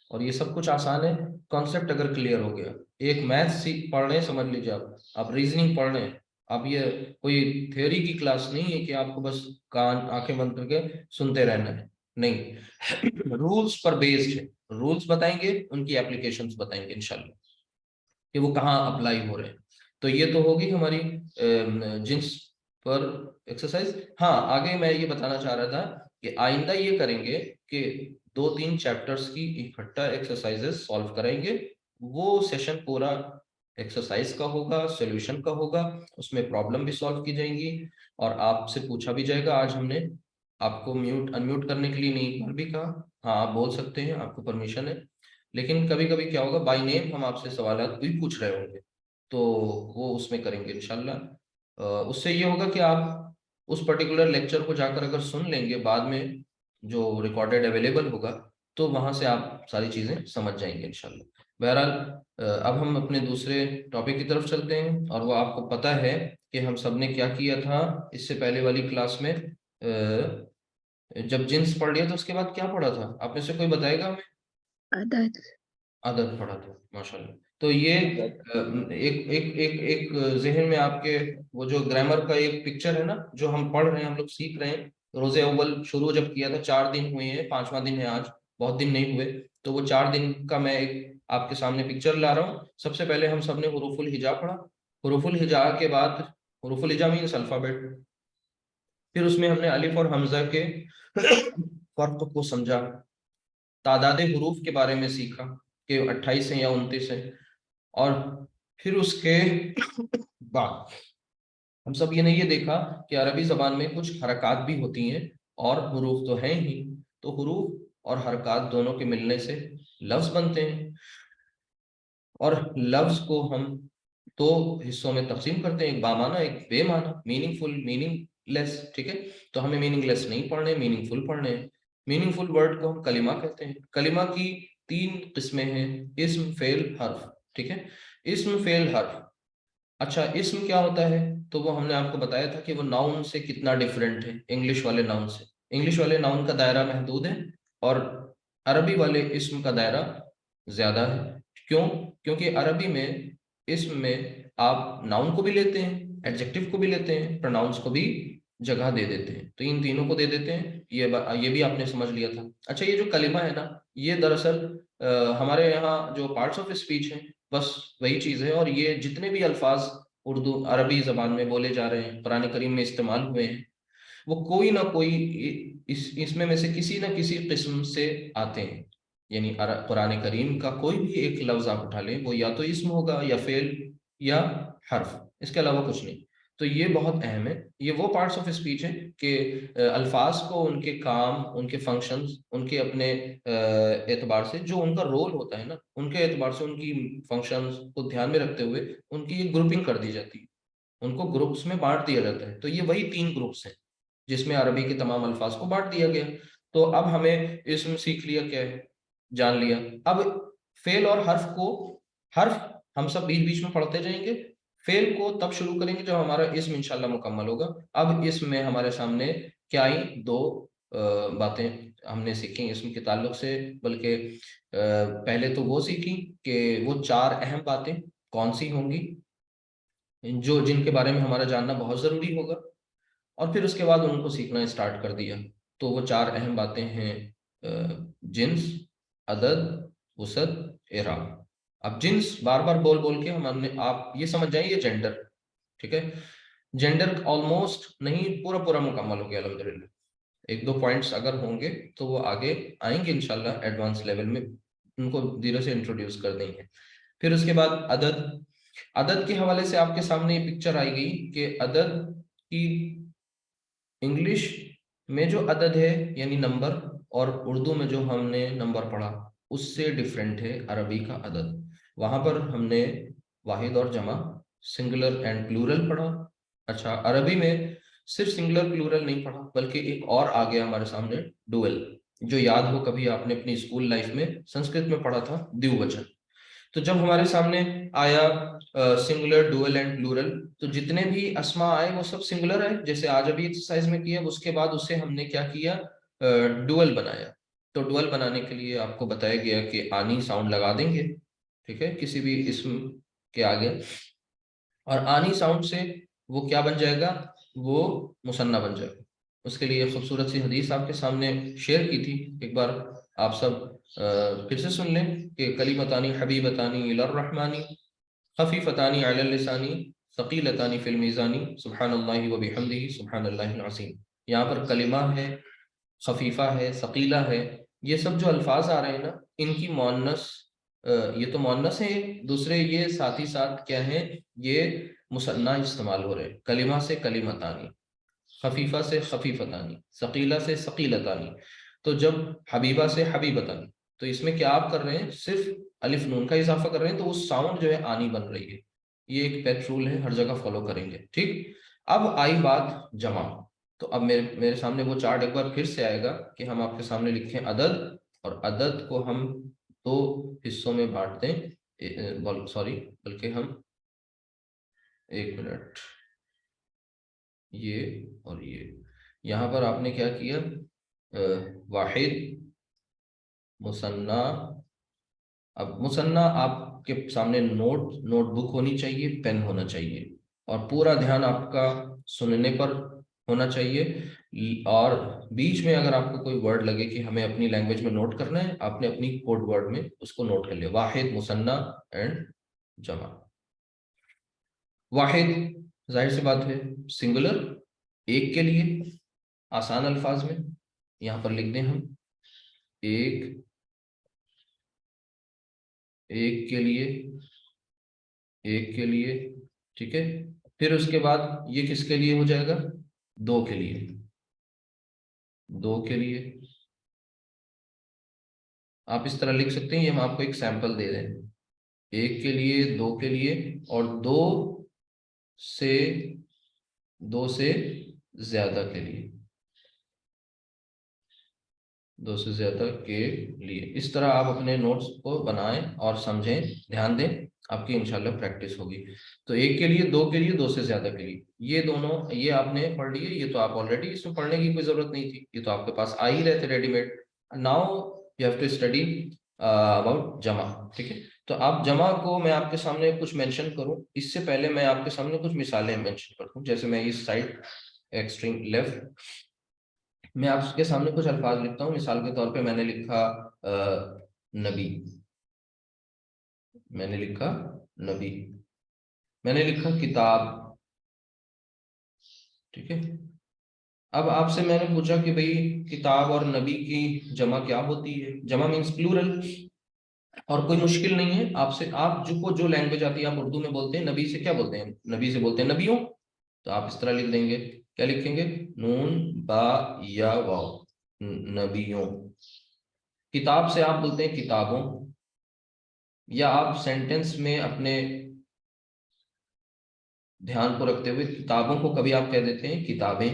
اور یہ سب کچھ آسان ہے، کانسیپٹ اگر کلیئر ہو گیا۔ ایک میتھ پڑھ رہے ہیں، سمجھ لیجیے آپ ریزننگ پڑھ رہے ہیں، اب یہ کوئی تھیوری کی کلاس نہیں ہے کہ آپ کو بس کان آنکھیں بند کر کے سنتے رہنا ہے، نہیں، رولز پر بیسڈ ہے۔ رولز بتائیں گے، ان کی اپلیکیشنز بتائیں گے انشاءاللہ کہ وہ کہاں اپلائی ہو رہے ہیں۔ تو یہ تو ہوگی ہماری جنس پر ایکسرسائز۔ ہاں، آگے میں یہ بتانا چاہ رہا تھا کہ آئندہ یہ کریں گے کہ 2-3 چیپٹرز کی اکٹھا ایکسرسائزز سالو کریں گے۔ وہ سیشن پورا ایکسرسائز کا ہوگا، سولوشن کا ہوگا، اس میں پرابلم بھی سالو کی جائیں گی، اور آپ سے پوچھا بھی جائے گا۔ آج ہم نے آپ کو میوٹ انمیوٹ کرنے کے لیے نہیں بھی کہا، ہاں آپ بول سکتے ہیں، آپ کو پرمیشن ہے، لیکن کبھی کبھی کیا ہوگا، بائی نیم ہم آپ سے سوالات بھی پوچھ رہے ہوں گے، تو وہ اس میں کریں گے انشاءاللہ۔ اس سے یہ ہوگا کہ آپ اس پرٹیکولر لیکچر کو جا کر اگر سن لیں گے بعد میں جو ریکارڈڈ اویلیبل ہوگا، تو وہاں سے آپ ساری چیزیں سمجھ جائیں گے انشاءاللہ۔ بہرحال اب ہم اپنے دوسرے ٹاپک کی طرف چلتے ہیں، اور وہ آپ کو پتہ ہے کہ ہم سب نے کیا کیا تھا اس سے پہلے والی کلاس میں۔ جب جنس پڑھ لیا تو اس کے بعد کیا پڑھا تھا؟ آپ میں سے کوئی بتائے گا ہمیں؟ عدد پڑھا تھا، ماشاءاللہ۔ تو یہ ایک ایک ایک ایک ذہن میں آپ کے وہ جو گرامر کا ایک پکچر ہے نا، جو ہم پڑھ رہے ہیں، ہم لوگ سیکھ رہے ہیں۔ روز اول شروع جب کیا تھا، 4 دن ہوئے ہیں، 5واں دن ہے آج، بہت دن نہیں ہوئے، تو وہ 4 دن کا میں ایک آپ کے سامنے پکچر لا رہا ہوں۔ سب سے پہلے ہم سب نے حروف الہجا پڑھا۔ حروف الہجا کے بعد، حروف الہجا مینس الفابیٹ، پھر اس میں ہم نے الف اور حمزہ کے فرق کو سمجھا، تعداد حروف کے بارے میں سیکھا کہ 28 ہیں یا 29 ہیں، اور پھر اس کے بعد ہم سب نے یہ دیکھا کہ عربی زبان میں کچھ حرکات بھی ہوتی ہیں، اور حروف تو ہیں ہی، تو حروف اور حرکات دونوں کے ملنے سے لفظ بنتے ہیں، اور لفظ کو ہم 2 حصوں میں تقسیم کرتے ہیں، ایک بامعنی، ایک بے معنی، میننگ فل، میننگ لیس، ٹھیک ہے؟ تو ہمیں میننگ لیس نہیں پڑھنے، میننگ فل پڑھنے ہیں۔ میننگ فل ورڈ کو ہم کلمہ کہتے ہیں۔ کلمہ کی 3 قسمیں ہیں، اسم، فعل، حرف، ٹھیک ہے؟ اسم، فعل، حرف۔ اچھا، اسم کیا ہوتا ہے؟ تو وہ ہم نے آپ کو بتایا تھا کہ وہ ناؤن سے کتنا ڈیفرنٹ ہے، انگلش والے ناؤن سے۔ انگلش والے ناؤن کا دائرہ محدود ہے، اور عربی والے اسم کا دائرہ زیادہ ہے۔ کیوں؟ کیونکہ عربی میں اسم میں آپ ناؤن کو بھی لیتے ہیں، ایڈجیکٹو کو بھی لیتے ہیں، پروناؤنس کو بھی جگہ دے دیتے ہیں، تو ان تینوں کو دے دیتے ہیں۔ یہ بھی آپ نے سمجھ لیا تھا۔ اچھا، یہ جو کلمہ ہے نا، یہ دراصل ہمارے یہاں جو پارٹس آف اسپیچ ہیں، بس وہی چیز ہے، اور یہ جتنے بھی الفاظ اردو عربی زبان میں بولے جا رہے ہیں، قرآن کریم میں استعمال ہوئے ہیں، وہ کوئی نہ کوئی اس میں سے کسی نہ کسی قسم سے آتے ہیں۔ یعنی قرآن کریم کا کوئی بھی ایک لفظ آپ اٹھا لیں، وہ یا تو اسم ہوگا، یا فعل، یا حرف، اس کے علاوہ کچھ نہیں۔ تو یہ بہت اہم ہے۔ یہ وہ پارٹس آف اسپیچ ہیں کہ الفاظ کو ان کے کام، ان کے فنکشنز، ان کے اپنے اعتبار سے جو ان کا رول ہوتا ہے نا، ان کے اعتبار سے ان کی فنکشنز کو دھیان میں رکھتے ہوئے ان کی ایک گروپنگ کر دی جاتی ہے، ان کو گروپس میں بانٹ دیا جاتا ہے۔ تو یہ وہی 3 گروپس ہیں جس میں عربی کے تمام الفاظ کو بانٹ دیا گیا۔ تو اب ہمیں اسم سیکھ لیا، کیا ہے، جان لیا۔ اب فعل اور حرف ہم سب بیچ بیچ میں پڑھتے جائیں گے. فعل کو تب شروع کریں گے جب ہمارا اسم انشاءاللہ مکمل ہوگا. اب اسم میں ہمارے سامنے کیا آئی؟ دو باتیں ہم نے سیکھی اسم کے تعلق سے، بلکہ پہلے تو وہ سیکھی کہ وہ 4 اہم باتیں کون سی ہوں گی جن کے بارے میں ہمارا جاننا بہت ضروری ہوگا، اور پھر اس کے بعد ان کو سیکھنا اسٹارٹ کر دیا. تو وہ 4 اہم باتیں ہیں جنس، عدد، وسعت، اعراب. اب جنس بار بار بول بول کے ہم نے آپ یہ سمجھ جائیں یہ جینڈر. ٹھیک ہے، جینڈر آلموسٹ نہیں پورا پورا مکمل ہو گیا الحمدللہ. 1-2 پوائنٹس اگر ہوں گے تو وہ آگے آئیں گے انشاءاللہ ایڈوانس لیول میں، ان کو دھیرے سے انٹروڈیوس کر دیں گے. پھر اس کے بعد عدد. عدد کے حوالے سے آپ کے سامنے یہ پکچر آئی گئی کہ عدد کی انگلش میں جو عدد ہے یعنی نمبر، اور اردو میں جو ہم نے نمبر پڑھا اس سے ڈیفرنٹ ہے عربی کا عدد. وہاں پر ہم نے واحد اور جمع، سنگولر اینڈ پلورل پڑھا. اچھا، عربی میں صرف سنگولر پلورل نہیں پڑھا، بلکہ ایک اور آ گیا ہمارے سامنے، ڈوئل، جو یاد ہو کبھی آپ نے اپنی اسکول لائف میں سنسکرت میں پڑھا تھا، دیو وچن. تو جب ہمارے سامنے آیا سنگولر، ڈوئل اینڈ پلورل، تو جتنے بھی اسما آئے وہ سب سنگولر ہے جیسے آج ابھی ایکسرسائز میں کیا. اس کے بعد اسے ہم نے کیا کیا؟ ڈوئل بنایا. تو ڈوئل بنانے کے لیے آپ کو بتایا گیا کہ آنی ساؤنڈ لگا دیں گے، ٹھیک ہے، کسی بھی اسم کے آگے، اور آنی ساؤنڈ سے وہ کیا بن جائے گا؟ وہ مثنیٰ بن جائے گا. اس کے لیے خوبصورت سی حدیث آپ کے سامنے شیئر کی تھی، ایک بار آپ سب پھر سے سن لیں کہ کلمتانی حبیبتانی الی الرحمانی خفیفتانی علی اللسانی ثقیلتانی فی المیزانی سبحان اللہ و بحمدہ سبحان اللہ العظیم. یہاں پر کلمہ ہے، خفیفہ ہے، ثقیلہ ہے، یہ سب جو الفاظ آ رہے ہیں نا، ان کی مؤنث، یہ تو مؤنث ہے، دوسرے یہ ساتھ ہی ساتھ کیا ہیں؟ یہ مثنیٰ استعمال ہو رہے ہیں. کلمہ سے کلمتانی، خفیفہ سے خفیفتانی، ثقیلہ سے ثقیلتانی. تو جب حبیبہ سے حبیبتانی، تو اس میں کیا آپ کر رہے ہیں؟ صرف الف نون کا اضافہ کر رہے ہیں، تو وہ ساؤنڈ جو ہے آنی بن رہی ہے. یہ ایک پیٹ رول ہے، ہر جگہ فالو کریں گے. ٹھیک، اب آئی بات جمع. تو اب میرے سامنے وہ چارٹ ایک بار پھر سے آئے گا کہ ہم آپ کے سامنے لکھیں عدد، اور عدد کو ہم 2 حصوں میں بانٹ دیں. سوری، بلکہ ہم 1 منٹ، یہ اور یہ، یہاں پر آپ نے کیا کیا؟ واحد، مثنیٰ. اب مثنیٰ آپ کے سامنے نوٹ بک ہونی چاہیے، پین ہونا چاہیے، اور پورا دھیان آپ کا سننے پر ہونا چاہیے. اور بیچ میں اگر آپ کو کوئی ورڈ لگے کہ ہمیں اپنی لینگویج میں نوٹ کرنا ہے، آپ نے اپنی کوڈ ورڈ میں اس کو نوٹ کر لیا. واحد، مثنیٰ اینڈ جمع. واحد ظاہر سی بات ہے سنگولر، ایک کے لیے، آسان الفاظ میں یہاں پر لکھ دیں ہم ایک کے لیے، ایک کے لیے. ٹھیک ہے، پھر اس کے بعد یہ کس کے لیے ہو جائے گا؟ 2 کے لیے، 2 کے لیے. آپ اس طرح لکھ سکتے ہیں، یہ ہم آپ کو ایک سیمپل دے دیں. 1 کے لیے، 2 کے لیے، اور 2 سے زیادہ کے لیے، 2 سے زیادہ کے لیے. اس طرح آپ اپنے نوٹس کو بنائیں اور سمجھیں، دھیان دیں، آپ کی انشاءاللہ پریکٹس ہوگی. تو 1 کے لیے، 2 کے لیے، 2 سے زیادہ کے لیے، یہ دونوں، یہ آپ نے پڑھ لیے. یہ تو آپ آلریڈی اس میں پڑھنے کی کوئی ضرورت نہیں تھی، یہ تو آپ کے پاس آ ہی رہے تھے ready made. Now you have to study about جمع. ٹھیک ہے، تو آپ جمع کو میں آپ کے سامنے کچھ مینشن کروں اس سے پہلے میں آپ کے سامنے کچھ مثالیں مینشن کرتا ہوں. جیسے میں اس سائڈ ایکسٹریم لیفٹ میں آپ کے سامنے کچھ الفاظ لکھتا ہوں. مثال کے طور پہ میں نے لکھا نبی، میں نے لکھا نبی، میں نے لکھا کتاب. ٹھیک ہے، اب آپ سے میں نے پوچھا کہ بھئی کتاب اور نبی کی جمع کیا ہوتی ہے؟ جمع مینس پلورل، اور کوئی مشکل نہیں ہے. آپ سے، آپ جو لینگویج آتی ہے، آپ اردو میں بولتے ہیں، نبی سے کیا بولتے ہیں؟ نبی سے بولتے ہیں نبیوں. تو آپ اس طرح لکھ دیں گے، کیا لکھیں گے؟ نون با یا واو، نبیوں. کتاب سے آپ بولتے ہیں کتابوں، یا آپ سینٹنس میں اپنے دھیان کو رکھتے ہوئے کتابوں کو کبھی آپ کہہ دیتے ہیں کتابیں.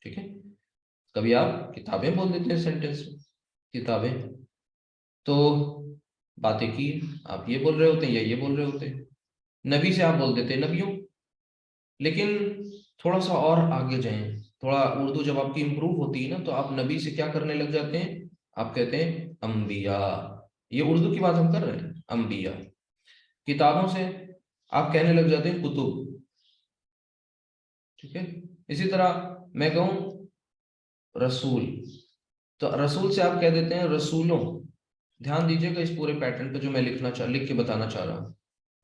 ٹھیک ہے، کبھی آپ کتابیں بول دیتے ہیں سینٹنس میں، کتابیں. تو باتیں کی، آپ یہ بول رہے ہوتے ہیں یا یہ بول رہے ہوتے ہیں، نبی سے آپ بول دیتے ہیں نبیوں. لیکن تھوڑا سا اور آگے جائیں، تھوڑا اردو جب آپ کی امپروو ہوتی ہے نا تو آپ نبی سے کیا کرنے لگ جاتے ہیں، آپ کہتے ہیں انبیاء. یہ اردو کی بات ہم کر رہے ہیں، انبیاء. کتابوں سے آپ کہنے لگ جاتے ہیں کتب. ٹھیک ہے. اسی طرح میں کہوں رسول، تو رسول سے آپ کہہ دیتے ہیں رسولوں. دھیان دیجیے گا اس پورے پیٹرن پہ جو میں لکھ کے بتانا چاہ رہا ہوں.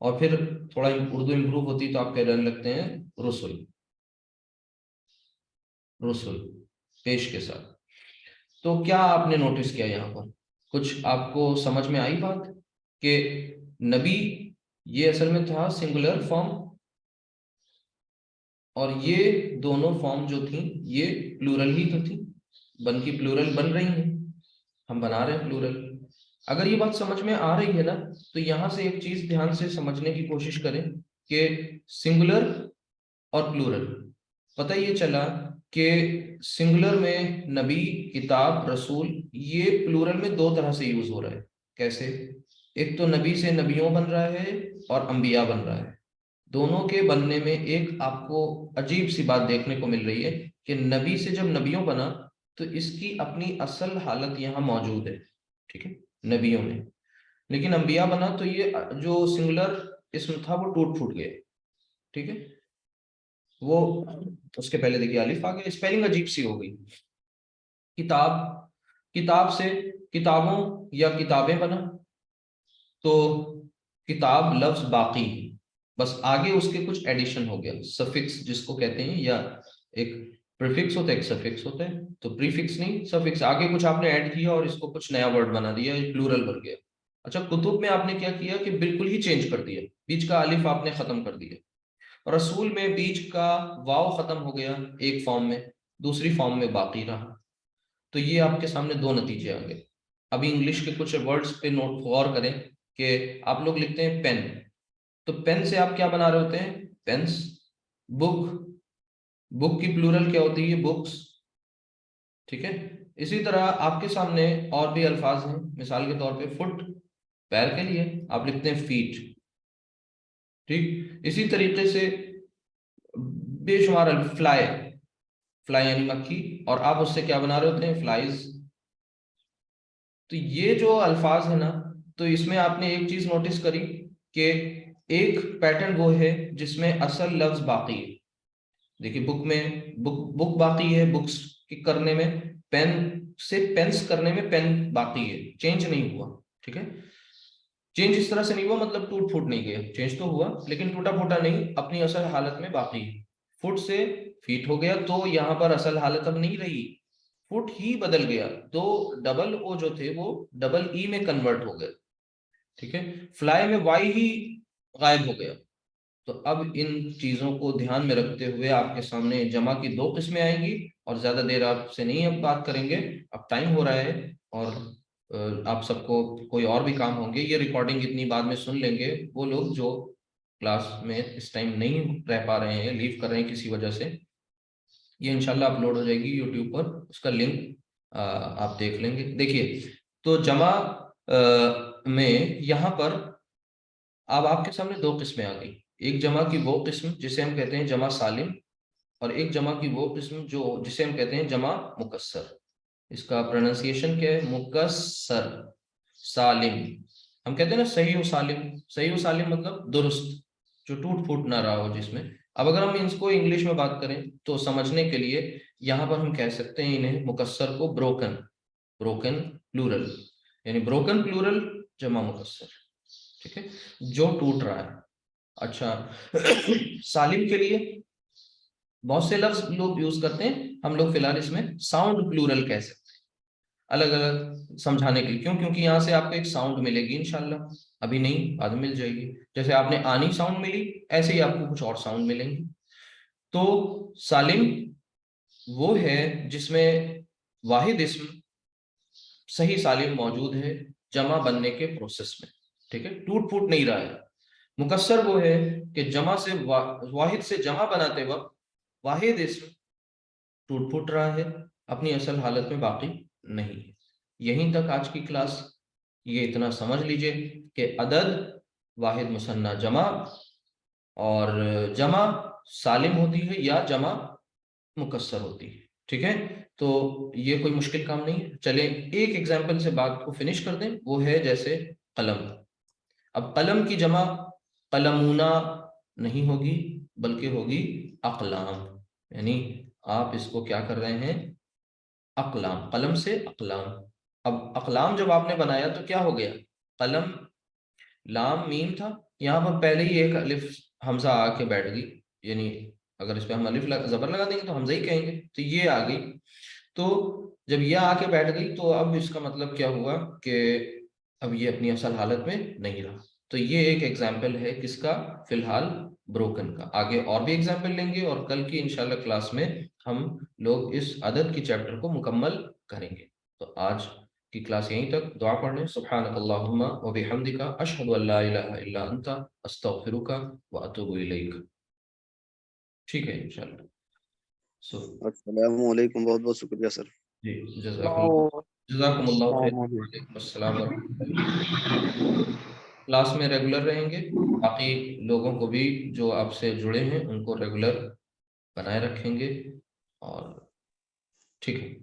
اور پھر تھوڑا اردو امپروو ہوتی تو آپ کہنے لگتے ہیں رسول. رسول پیش کے ساتھ. تو کیا آپ نے نوٹس کیا یہاں پر، کچھ آپ کو سمجھ میں آئی بات کہ نبی یہ اصل میں تھا سنگولر فارم، اور یہ دونوں فارم جو تھیں یہ پلورل ہی تو تھی، بن کی پلورل بن رہی ہیں، ہم بنا رہے ہیں پلورل. اگر یہ بات سمجھ میں آ رہی ہے نا تو یہاں سے ایک چیز دھیان سے سمجھنے کی کوشش کریں کہ سنگولر اور پلورل. پتہ یہ چلا کہ سنگولر میں نبی، کتاب، رسول، یہ پلورل میں دو طرح سے یوز ہو رہا ہے. کیسے؟ ایک تو نبی سے نبیوں بن رہا ہے اور انبیاء بن رہا ہے. دونوں کے بننے میں ایک آپ کو عجیب سی بات دیکھنے کو مل رہی ہے کہ نبی سے جب نبیوں بنا تو اس کی اپنی اصل حالت یہاں موجود ہے. ٹھیک ہے، نبیوں میں. لیکن انبیاء بنا تو یہ جو سنگولر اسم تھا وہ ٹوٹ پھوٹ گیا. ٹھیک ہے، وہ اس کے پہلے دیکھیے الف آ گیا، اسپیلنگ عجیب سی ہو گئی. کتاب، کتاب سے کتابوں یا کتابیں بنا تو کتاب لفظ باقی، بس آگے اس کے کچھ ایڈیشن ہو گیا، سفکس جس کو کہتے ہیں، یا ایک پریفکس ہوتا ہے ایک سفکس ہوتا ہے. تو پریفکس نہیں سفکس، آگے کچھ آپ نے ایڈ کیا اور اس کو کچھ نیا ورڈ بنا دیا، پلورل بن گیا. اچھا، کتب میں آپ نے کیا کیا کہ بالکل ہی چینج کر دیا، بیچ کا الف آپ نے ختم کر دیا. رسول میں بیچ کا واو ختم ہو گیا ایک فارم میں، دوسری فارم میں باقی رہا. تو یہ آپ کے سامنے دو نتیجے آ گئے. ابھی انگلش کے کچھ ورڈز پہ نوٹ غور کریں کہ آپ لوگ لکھتے ہیں پین، تو پین سے آپ کیا بنا رہے ہوتے ہیں، پینس. بک، بک کی پلورل کیا ہوتی ہے، بکس. ٹھیک ہے. اسی طرح آپ کے سامنے اور بھی الفاظ ہیں، مثال کے طور پہ فٹ، پیر کے لیے آپ لکھتے ہیں فیٹ. ٹھیک. اسی طریقے سے بے شمار فلائی، فلائی یعنی مکھی، اور آپ اس سے کیا بنا رہے ہوتے ہیں، فلائز. تو یہ جو الفاظ ہے نا، تو اس میں آپ نے ایک چیز نوٹس کری کہ ایک پیٹرن وہ ہے جس میں اصل لفظ باقی ہے. دیکھیے بک میں بک باقی ہے، بکس کرنے میں، پین سے پینس کرنے میں پین باقی ہے، چینج نہیں ہوا. ٹھیک ہے. چینج اس طرح سے نہیں ہوا مطلب ٹوٹ پھوٹ نہیں گیا، چینج تو ہوا لیکن ٹوٹا پھوٹا نہیں، اپنی اصل حالت میں باقی ہے. فٹ سے فیٹ ہو گیا تو یہاں پر اصل حالت اب نہیں رہی، فٹ ہی بدل گیا، دو ڈبل او جو تھے وہ ڈبل ای میں کنورٹ ہو گئے. ٹھیک ہے. فلائی میں وائی ہی غائب ہو گیا. تو اب ان چیزوں کو دھیان میں رکھتے ہوئے آپ کے سامنے جمع کی دو قسمیں آئیں گی، اور زیادہ دیر آپ سے نہیں اب بات کریں گے، اب ٹائم ہو رہا ہے، اور آپ سب کو کوئی اور بھی کام ہوں گے. یہ ریکارڈنگ اتنی بعد میں سن لیں گے وہ لوگ جو کلاس میں اس ٹائم نہیں رہ پا رہے ہیں، لیو کر رہے ہیں کسی وجہ سے. یہ انشاءاللہ اپلوڈ ہو جائے گی یوٹیوب پر، اس کا لنک آپ دیکھ لیں گے. دیکھیے تو جمع میں یہاں پر اب آپ کے سامنے دو قسمیں آ گئی. ایک جمع کی وہ قسم جسے ہم کہتے ہیں جمع سالم، اور ایک جمع کی وہ قسم جو جسے ہم کہتے ہیں جمع مکسر. اس کا پروننسیشن کیا ہے، مکسر. سالم ہم کہتے ہیں نا صحیح و سالم، صحیح و سالم مطلب درست، جو ٹوٹ پھوٹ نہ رہا ہو جس میں. اب اگر ہم اس کو انگلش میں بات کریں تو سمجھنے کے لیے یہاں پر ہم کہہ سکتے ہیں انہیں مکسر کو بروکن، بروکن پلورل، یعنی بروکن پلورل جمع مکسر. ٹھیک ہے، جو ٹوٹ رہا ہے. اچھا، سالم کے لیے بہت سے لفظ لوگ یوز کرتے ہیں، ہم لوگ فی الحال اس میں ساؤنڈ پلورل کہہ سکتے ہیں الگ الگ سمجھانے کے لیے. کیوں؟ کیونکہ یہاں سے آپ کو ایک ساؤنڈ ملے گی انشاءاللہ، ابھی نہیں بعد میں مل جائے گی. جیسے آپ نے آنی ساؤنڈ ملی، ایسے ہی آپ کو کچھ اور ساؤنڈ ملیں گی. تو سالم وہ ہے جس میں واحد اسم صحیح سالم موجود ہے جمع بننے کے پروسیس میں. ٹھیک ہے، ٹوٹ پھوٹ نہیں رہا ہے. مکسر وہ ہے کہ جمع سے واحد سے جمع بناتے وقت واحد اسم ٹوٹ پھوٹ رہا ہے، اپنی اصل حالت میں باقی نہیں ہے. یہیں تک آج کی کلاس. یہ اتنا سمجھ لیجئے کہ عدد واحد مثنیٰ جمع اور جمع سالم ہوتی ہے یا جمع مکسر ہوتی ہے، ٹھیک ہے؟ تو یہ کوئی مشکل کام نہیں ہے. چلیں ایک ایگزامپل سے بات کو فنش کر دیں، وہ ہے جیسے قلم. اب قلم کی جمع قلمونا نہیں ہوگی بلکہ ہوگی اقلام، یعنی آپ اس کو کیا کر رہے ہیں، اقلام، قلم سے اقلام. اب اقلام جب آپ نے بنایا تو کیا ہو گیا، قلم لام میم تھا، یہاں پر پہلے ہی ایک الف حمزہ آ کے بیٹھ گئی، یعنی اگر اس پہ ہم الف زبر لگا دیں گے تو حمزہ ہی کہیں گے، تو یہ آ گئی. تو جب یہ آ کے بیٹھ گئی تو اب اس کا مطلب کیا ہوا کہ اب یہ اپنی اصل حالت میں نہیں رہا. تو یہ ایک ایگزامپل ہے کس کا، فی الحال بروکن کا. آگے اور بھی ایگزامپل لیں گے اور کل کی انشاءاللہ کلاس میں ہم لوگ اس عدد کی چیپٹر کو مکمل کریں گے. تو آج کی کلاس یہیں تک. دعا پڑھ لیں. سبحانک اللہم و بحمدک اشہد ان لا الہ الا انت استغفرک و اتوب الیک. ٹھیک ہے انشاءاللہ.
السلام علیکم، بہت بہت شکریہ سر.
جی جزاکم اللہ خیر. وعلیکم السلام ورحمۃ اللہ. کلاس میں ریگولر رہیں گے، باقی لوگوں کو بھی جو آپ سے جڑے ہیں ان کو ریگولر بنائے رکھیں گے. اور ٹھیک ہے،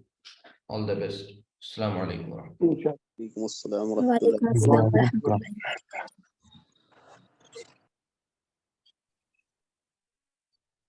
آل دا بیسٹ. السلام علیکم ورحمۃ اللہ.
وعلیکم السلام ورحمۃ اللہ.
وعلیکم السلام ورحمۃ اللہ.